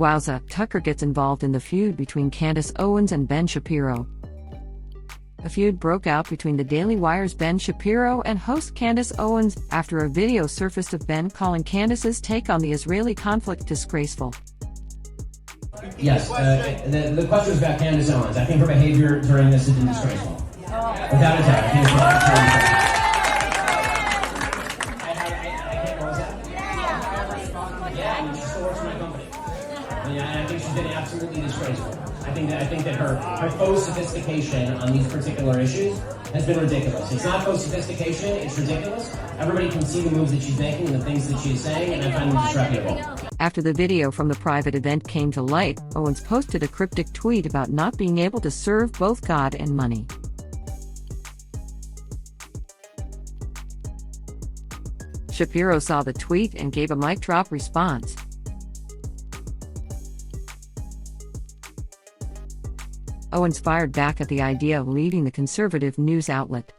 WOWZA, Tucker gets involved in the feud between Candace Owens and Ben Shapiro. A feud broke out between the Daily Wire's Ben Shapiro and host Candace Owens after a video surfaced of Ben calling Candace's take on the Israeli conflict disgraceful. Yes, the question was about Candace Owens. I think her behavior during this has been disgraceful. Without a doubt. I think it's Yeah, she still works for my company. I think she's been absolutely disgraceful. I think that her faux sophistication on these particular issues has been ridiculous. It's not faux sophistication, it's ridiculous. Everybody can see the moves that she's making and the things that she's saying, and I find them disreputable. After the video from the private event came to light, Owens posted a cryptic tweet about not being able to serve both God and money. Shapiro saw the tweet and gave a mic drop response. Owens fired back at the idea of leaving the conservative news outlet.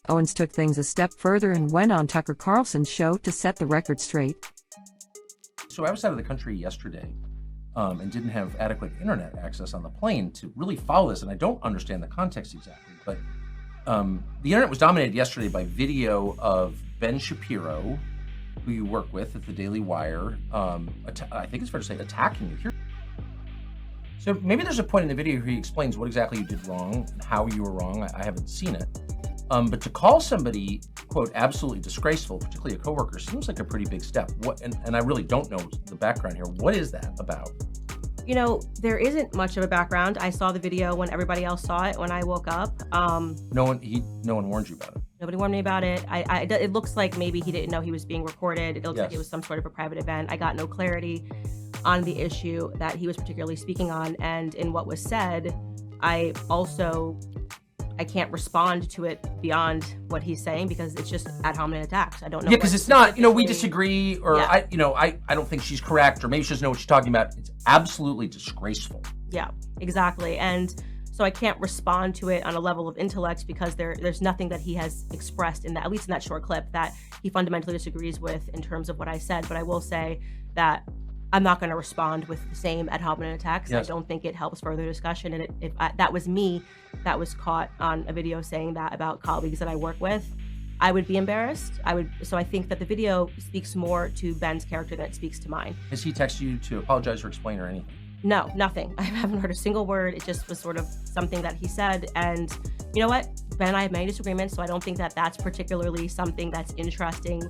Owens took things a step further and went on Tucker Carlson's show to set the record straight. So I was out of the country yesterday and didn't have adequate internet access on the plane to really follow this, and I don't understand the context exactly, but the internet was dominated yesterday by video of Ben Shapiro, who you work with at the Daily Wire, I think it's fair to say, attacking you here. So maybe there's a point in the video where he explains what exactly you did wrong and how you were wrong. I haven't seen it. But to call somebody, quote, absolutely disgraceful, particularly a coworker, seems like a pretty big step. And I really don't know the background here. What is that about? You know, there isn't much of a background. I saw the video when everybody else saw it when I woke up. No one warned you about it. Nobody warned me about it. It looks like maybe he didn't know he was being recorded. It looks like it was some sort of a private event. I got no clarity on the issue that he was particularly speaking on. And in what was said, I can't respond to it beyond what he's saying because it's just ad hominem attacks. I don't know. Yeah, because it's not, we disagree, or I don't think she's correct, or maybe she doesn't know what she's talking about. It's absolutely disgraceful. Yeah, exactly. And so I can't respond to it on a level of intellect because there's nothing that he has expressed at least in that short clip, that he fundamentally disagrees with in terms of what I said. But I will say that I'm not going to respond with the same ad hominem attacks. Yes. I don't think it helps further discussion. And if that was me that was caught on a video saying that about colleagues that I work with, I would be embarrassed. So I think that the video speaks more to Ben's character than it speaks to mine. Has he texted you to apologize or explain or anything? No, nothing. I haven't heard a single word. It just was sort of something that he said. And you know what? Ben and I have many disagreements, so I don't think that that's particularly something that's interesting.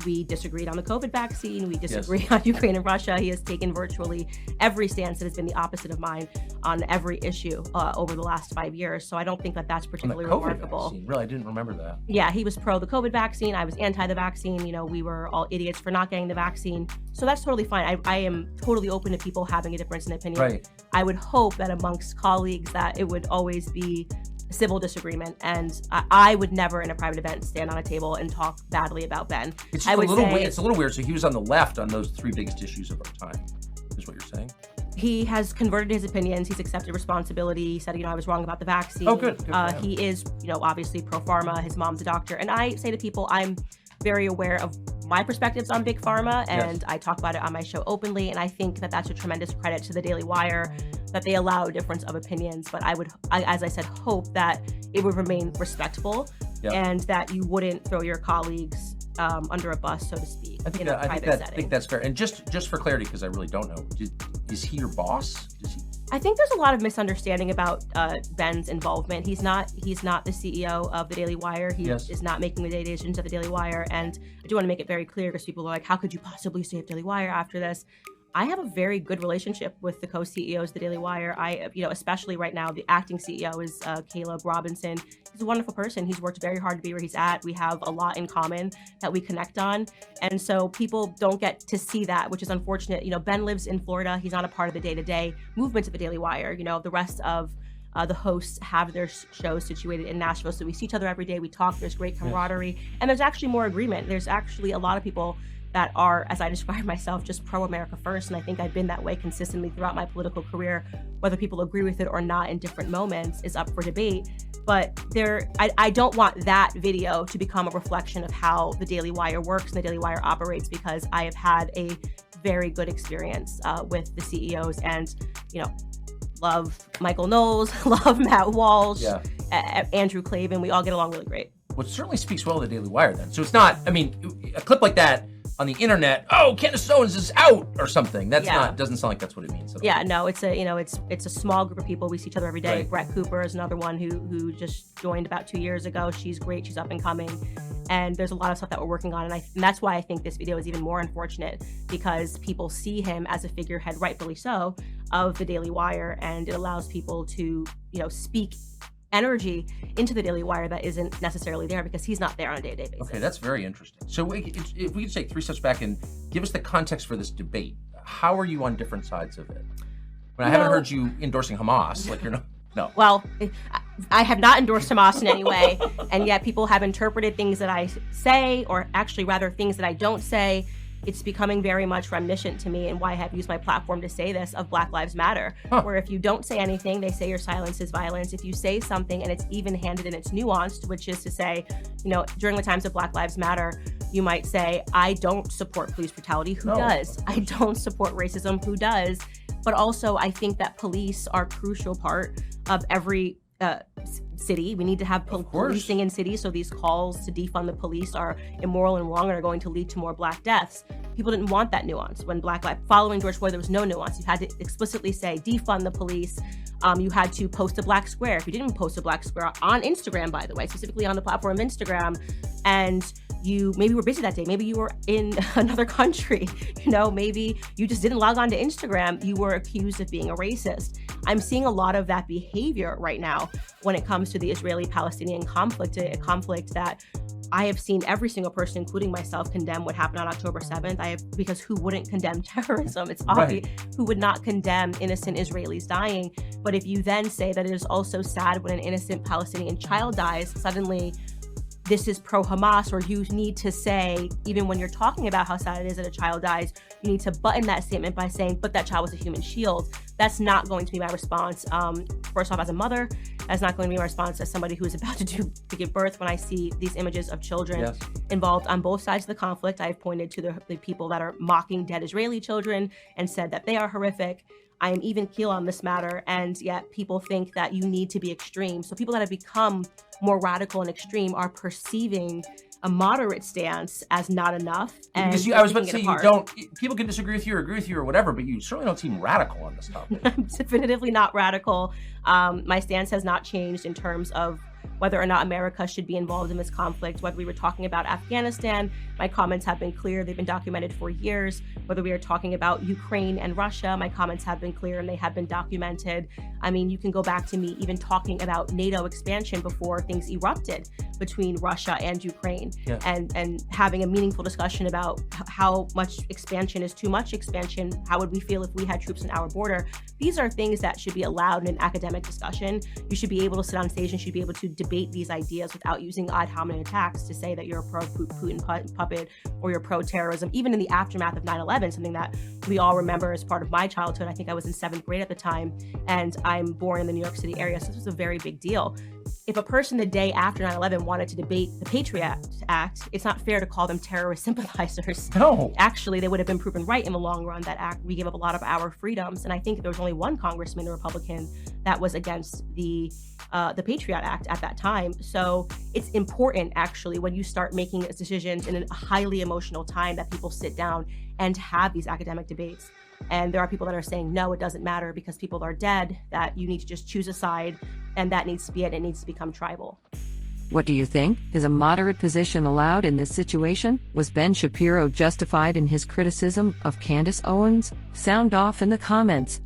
We disagreed on the COVID vaccine. We disagree on Ukraine and Russia. He has taken virtually every stance that has been the opposite of mine on every issue over the last 5 years. So I don't think that that's particularly remarkable. Vaccine. Really, I didn't remember that. Yeah, he was pro the COVID vaccine. I was anti the vaccine. We were all idiots for not getting the vaccine. So that's totally fine. I am totally open to people having a difference in opinion. Right. I would hope that amongst colleagues that it would always be civil disagreement, and I would never in a private event stand on a table and talk badly about Ben. It's a little weird. So he was on the left on those three biggest issues of our time, is what you're saying? He has converted his opinions. He's accepted responsibility. He said, I was wrong about the vaccine. Oh, good. He is, obviously pro pharma. His mom's a doctor. And I say to people, I'm very aware of my perspectives on big pharma, and I talk about it on my show openly. And I think that that's a tremendous credit to the Daily Wire that they allow a difference of opinions. But I as I said, hope that it would remain respectful and that you wouldn't throw your colleagues under a bus, so to speak, in a private setting. I think that's fair. And just for clarity, because I really don't know, is he your boss? I think there's a lot of misunderstanding about Ben's involvement. He's not the CEO of the Daily Wire. He is not making the day-to-day decisions of the Daily Wire. And I do want to make it very clear because people are like, how could you possibly save Daily Wire after this? I have a very good relationship with the co-CEOs of the Daily Wire. Especially right now, the acting CEO is Caleb Robinson. He's a wonderful person. He's worked very hard to be where he's at. We have a lot in common that we connect on. And so people don't get to see that, which is unfortunate. Ben lives in Florida. He's not a part of the day-to-day movement of the Daily Wire. The rest of the hosts have their shows situated in Nashville. So we see each other every day. We talk. There's great camaraderie. And there's actually more agreement. There's actually a lot of people that are, as I describe myself, just pro-America first. And I think I've been that way consistently throughout my political career. Whether people agree with it or not in different moments is up for debate. But I don't want that video to become a reflection of how the Daily Wire works and the Daily Wire operates, because I have had a very good experience with the CEOs, and love Michael Knowles, love Matt Walsh, Andrew Klavan. We all get along really great. Well, it certainly speaks well of the Daily Wire then. So it's not, I mean, a clip like that on the internet, oh, Candace Owens is out or something. That's not, doesn't sound like that's what it means. Yeah, no, it's a small group of people. We see each other every day. Right. Brett Cooper is another one who just joined about 2 years ago. She's great. She's up and coming. And there's a lot of stuff that we're working on. And that's why I think this video is even more unfortunate, because people see him as a figurehead, rightfully so, of the Daily Wire. And it allows people to, speak energy into the Daily Wire that isn't necessarily there, because he's not there on a day-to-day basis. Okay, that's very interesting. So if we could take 3 steps back and give us the context for this debate, how are you on different sides of it? I haven't heard you endorsing Hamas, like you're not. No. Well, I have not endorsed Hamas in any way, and yet people have interpreted things that I say, or actually rather things that I don't say. It's becoming very much reminiscent to me, and why I have used my platform to say this, of Black Lives Matter, where if you don't say anything, they say your silence is violence. If you say something and it's even-handed and it's nuanced, which is to say, during the times of Black Lives Matter, you might say, I don't support police brutality. Who does? I don't support racism. Who does? But also, I think that police are a crucial part of every city. We need to have policing in cities, so these calls to defund the police are immoral and wrong and are going to lead to more Black deaths. People didn't want that nuance. When following George Floyd, there was no nuance. You had to explicitly say defund the police. You had to post a Black square. If you didn't post a Black square on Instagram, by the way, specifically on the platform of Instagram, and you maybe were busy that day, maybe you were in another country, maybe you just didn't log on to Instagram, you were accused of being a racist. I'm seeing a lot of that behavior right now when it comes to the Israeli-Palestinian conflict, a conflict that I have seen every single person, including myself, condemn what happened on October 7th. Because who wouldn't condemn terrorism? It's obvious. Who would not condemn innocent Israelis dying? But if you then say that it is also sad when an innocent Palestinian child dies, suddenly this is pro-Hamas, or you need to say, even when you're talking about how sad it is that a child dies, you need to button that statement by saying, but that child was a human shield. That's not going to be my response. First off, as a mother, that's not going to be my response as somebody who is about to give birth. When I see these images of children involved on both sides of the conflict, I've pointed to the people that are mocking dead Israeli children and said that they are horrific. I am even keel on this matter, and yet people think that you need to be extreme. So people that have become more radical and extreme are perceiving a moderate stance as not enough. And because I was about to say, people can disagree with you or agree with you or whatever, but you certainly don't seem radical on this topic. I'm definitively not radical. My stance has not changed in terms of whether or not America should be involved in this conflict. Whether we were talking about Afghanistan, my comments have been clear. They've been documented for years. Whether we are talking about Ukraine and Russia, my comments have been clear and they have been documented. I mean, you can go back to me even talking about NATO expansion before things erupted between Russia and Ukraine, and having a meaningful discussion about how much expansion is too much expansion. How would we feel if we had troops on our border? These are things that should be allowed in an academic discussion. You should be able to sit on stage and should be able to debate these ideas without using ad hominem attacks to say that you're a pro-Putin puppet or you're pro-terrorism. Even in the aftermath of 9/11, something that we all remember as part of my childhood. I think I was in 7th grade at the time, and I'm born in the New York City area, so this was a very big deal. If a person the day after 9/11 wanted to debate the Patriot Act, it's not fair to call them terrorist sympathizers. No. Actually, they would have been proven right in the long run. That act, we gave up a lot of our freedoms. And I think there was only one congressman, a Republican, that was against the Patriot Act at that time. So it's important, actually, when you start making decisions in a highly emotional time, that people sit down and have these academic debates. And there are people that are saying, no, it doesn't matter because people are dead, that you need to just choose a side, and that needs to be it. It needs to become tribal. What do you think? Is a moderate position allowed in this situation? Was Ben Shapiro justified in his criticism of Candace Owens? Sound off in the comments.